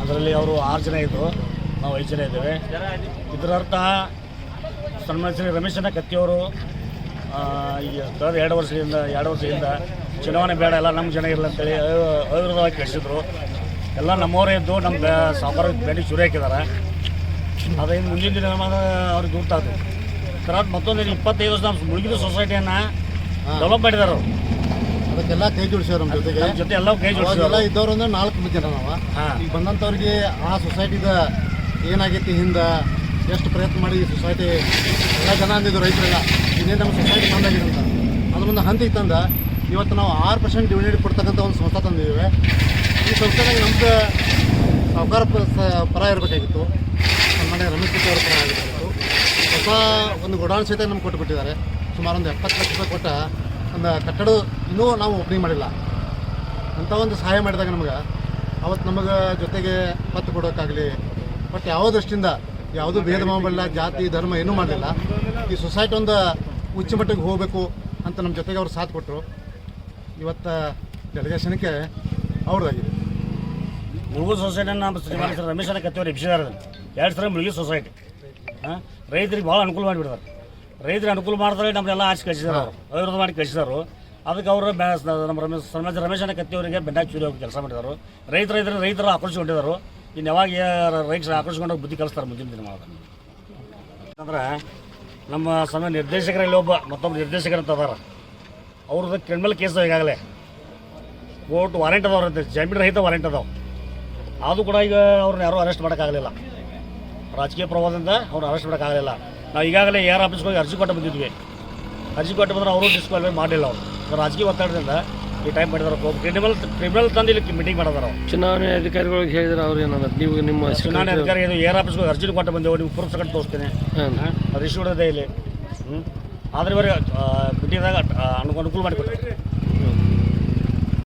ಅದರಲ್ಲಿ ಅವರು 6 ಜನ ಇದ್ದರು, ನಾವು 5 ಜನ ಇದ್ದೇವೆ. ಇದರರ್ಥ ಸನ್ಮಾನ್ಯ ಶ್ರೀ ರಮೇಶಣ್ಣ ಕತ್ತಿಯವರು ಈಗ ಕಳೆದ 2 ವರ್ಷದಿಂದ ಚುನಾವಣೆ ಬೇಡ, ಎಲ್ಲ ನಮ್ಮ ಜನ ಇರಲ್ಲ ಅಂತೇಳಿ ಅವಿರೋಧವಾಗಿ ಕಳಿಸಿದ್ರು. ಎಲ್ಲ ನಮ್ಮವರೇ ಇದ್ದು ನಮ್ಮ ಸಾವುಕಾರ ಬೇಡಿ ಚುರಿ ಹಾಕಿದ್ದಾರೆ. ಅದರಿಂದ ಮುಂದಿನ ದಿನ ಅವ್ರಿಗೆ ಗುರ್ತಾದ್ರು. తర్వాత ಮತ್ತೊಂದು 25 ವರ್ಷ ನಮ್ಮ ಮುಳುಗಿದ ಸೊಸೈಟಿಯನ್ನು ಡೆವಲಪ್ ಮಾಡಿದ್ದಾರೆ ಅವರು. ಅದಕ್ಕೆಲ್ಲ ಕೈ ಜೋಡಿಸ್ಯಾರ ನಮ್ಮ ಜೊತೆಗೆ. ನಮ್ಮ ಜೊತೆ ಎಲ್ಲ ಕೈ ಜೋಡಿಸಿಲ್ಲ ಇದ್ದವ್ರು ಅಂದ್ರೆ 4 ಜನ ನಾವು. ಈಗ ಬಂದಂಥವ್ರಿಗೆ ಆ ಸೊಸೈಟಿದ ಏನಾಗೈತಿ ಹಿಂದೆ ಎಷ್ಟು ಪ್ರಯತ್ನ ಮಾಡಿ ಈ ಸೊಸೈಟಿ ಎಲ್ಲ ಜನ ಅಂದಿದ್ದು ರೈತರೆಲ್ಲ ಇನ್ನೇನು ನಮ್ಮ ಸೊಸೈಟಿ ಬಂದಾಗಿದೆ ಅಂತ ಅದ್ರ ಮುಂದೆ ಹಂತ ತಂದ ಇವತ್ತು ನಾವು 6% ಡಿವಿಡೆಂಡ್ ಕೊಡ್ತಕ್ಕಂಥ ಒಂದು ಸಂಸ್ಥೆ ತಂದಿದ್ದೇವೆ. ಈ ಸಂಸ್ಥೆದಾಗ ನಮ್ದು ಸಾವುಕಾರ ಪರ ಇರಬೇಕಾಗಿತ್ತು, ಸನ್ಮಾನ್ಯ ರಮೇಶ್ ಕತ್ತಿ ಅವರ ಪರ ಆಗಿರಬೇಕು. ಹೊಸ ಒಂದು ಗೋಡೌನ್ ಸಹಿತ ನಮ್ಗೆ ಕೊಟ್ಟುಬಿಟ್ಟಿದ್ದಾರೆ. ಸುಮಾರು ಒಂದು 70 ಲಕ್ಷ ರೂಪಾಯಿ ಕೊಟ್ಟ ಒಂದು ಕಟ್ಟಡ ಇನ್ನೂ ನಾವು ಓಪನಿಂಗ್ ಮಾಡಿಲ್ಲ. ಅಂಥ ಒಂದು ಸಹಾಯ ಮಾಡಿದಾಗ ನಮಗೆ ಅವತ್ತು ನಮಗೆ ಜೊತೆಗೆ ಪತ್ತು ಕೊಡೋಕ್ಕಾಗಲಿ ಬಟ್ ಯಾವ ದೃಷ್ಟಿಯಿಂದ ಯಾವುದೂ ಭೇದ ಭಾವ ಮಾಡಿಲ್ಲ, ಜಾತಿ ಧರ್ಮ ಏನೂ ಮಾಡಲಿಲ್ಲ. ಈ ಸೊಸೈಟಿ ಒಂದು ಉಚ್ಚ ಮಟ್ಟಿಗೆ ಹೋಗಬೇಕು ಅಂತ ನಮ್ಮ ಜೊತೆಗೆ ಅವ್ರು ಸಾಥ್ ಕೊಟ್ಟರು. ಇವತ್ತು ಡೆಲಿಗೇಷನ್ಗೆ ಅವ್ರದ್ದಾಗಿದೆ. ಮುಳುಗು ಸೊಸೈಟಿಯನ್ನು ನಮ್ಮ ಶ್ರೀ ರಮೇಶಣ್ಣ ಕತ್ತಿಯವರು ಎಬ್ಸಿದ್ದಾರೆ. 2 ಸಲ ಮುಳುಗಿ ಸೊಸೈಟಿ ರೈತರಿಗೆ ಭಾಳ ಅನುಕೂಲ ಮಾಡಿಬಿಡ್ತಾರೆ. ರೈತರಿಗೆ ಅನುಕೂಲ ಮಾಡಿದ್ರೆ ನಮ್ಮನ್ನೆಲ್ಲ ಆಚೆ ಕಳಿಸಿದಾರೆ, ಅವರು ಅವಿರೋಧ ಮಾಡಿ ಕಳಿಸಿದಾರು. ಅದಕ್ಕೆ ಅವರು ನಮ್ಮ ಸನ್ಮಾನ್ಯ ರಮೇಶಣ್ಣ ಕತ್ತಿಯವರಿಗೆ ಬೆಂಡಾಗಿ ಚೂರಿ ಹೋಗಿ ಕೆಲಸ ಮಾಡಿದರು. ರೈತರು ಆಕರ್ಷಿಕೊಂಡಿದ್ದಾರೆ. ಇನ್ನು ಯಾವಾಗ ರೈತರು ಆಕರ್ಷಿಕೊಂಡು ಬುದ್ಧಿ ಕಲಿಸ್ತಾರೆ ಮುಂದಿನ ದಿನ ಮಾಡೋದು. ಯಾಕಂದ್ರೆ ನಮ್ಮ ಸನ್ಮಾನ್ಯ ನಿರ್ದೇಶಕರಲ್ಲಿ ಮತ್ತೊಬ್ಬರು ನಿರ್ದೇಶಕರು ಅಂತ ಅದಾರ. ಅವ್ರದ್ದು ಕ್ರಿಮಿನಲ್ ಕೇಸ್ ಈಗಾಗಲೇ ಕೋರ್ಟ್ ವಾರೆಂಟ್ ಅದಾವ್ರಂತೆ, ಜಾಮೀನು ರಹಿತ ವಾರೆಂಟ್ ಅದಾವೆ. ಅದು ಕೂಡ ಈಗ ಅವ್ರನ್ನ ಯಾರೂ ಅರೆಸ್ಟ್ ಮಾಡೋಕ್ಕಾಗಲಿಲ್ಲ. ರಾಜಕೀಯ ಪ್ರಭಾವದಿಂದ ಅವ್ರನ್ನ ಅರೆಸ್ಟ್ ಮಾಡೋಕ್ಕಾಗಲಿಲ್ಲ. ನಾವು ಈಗಾಗಲೇ AR ಆಫೀಸ್ಗೆ ಹೋಗಿ ಅರ್ಜಿ ಕೊಟ್ಟು ಬಂದಿದ್ವಿ. ಅರ್ಜಿ ಕೊಟ್ಟು ಬಂದ್ರೆ ಅವರು ಡಿಸ್ಕ್ವಾಲಿಫೈ ಮಾಡಲಿಲ್ಲ. ಅವರು ರಾಜಕೀಯ ಒತ್ತಡದಿಂದ ಈ ಟೈಪ್ ಮಾಡಿದಾರೆ. ಕ್ರಿಮಿನಲ್ ತಂದು ಇಲ್ಲಿ ಮೀಟಿಂಗ್ ಮಾಡಿದಾರೆ. ಚುನಾವಣೆ ಅಧಿಕಾರಿಗಳಿಗೆ ಹೇಳಿದ್ರೆ ಅವ್ರು ಏನಂದ್ರೆ ನೀವು ನಿಮ್ಮ ಚುನಾವಣೆ ಅಧಿಕಾರಿ AR ಆಫೀಸ್ಗೆ ಹೋಗಿ ಅರ್ಜಿ ಕೊಟ್ಟು ಬಂದೆವು, ನೀವು ಪ್ರೂಫ್ ತಗೊಂಡು ತೋರಿಸ್ತೇನೆ, ಅದು ಇಶ್ಯೂ ಇದೆ ಇಲ್ಲಿ. ಆದರೆ ಇವರಿಗೆ ಮೀಟಿಂಗ್ದಾಗ ಅನುಕೂಲ ಮಾಡಿಕೊಡ್ತಾರೆ.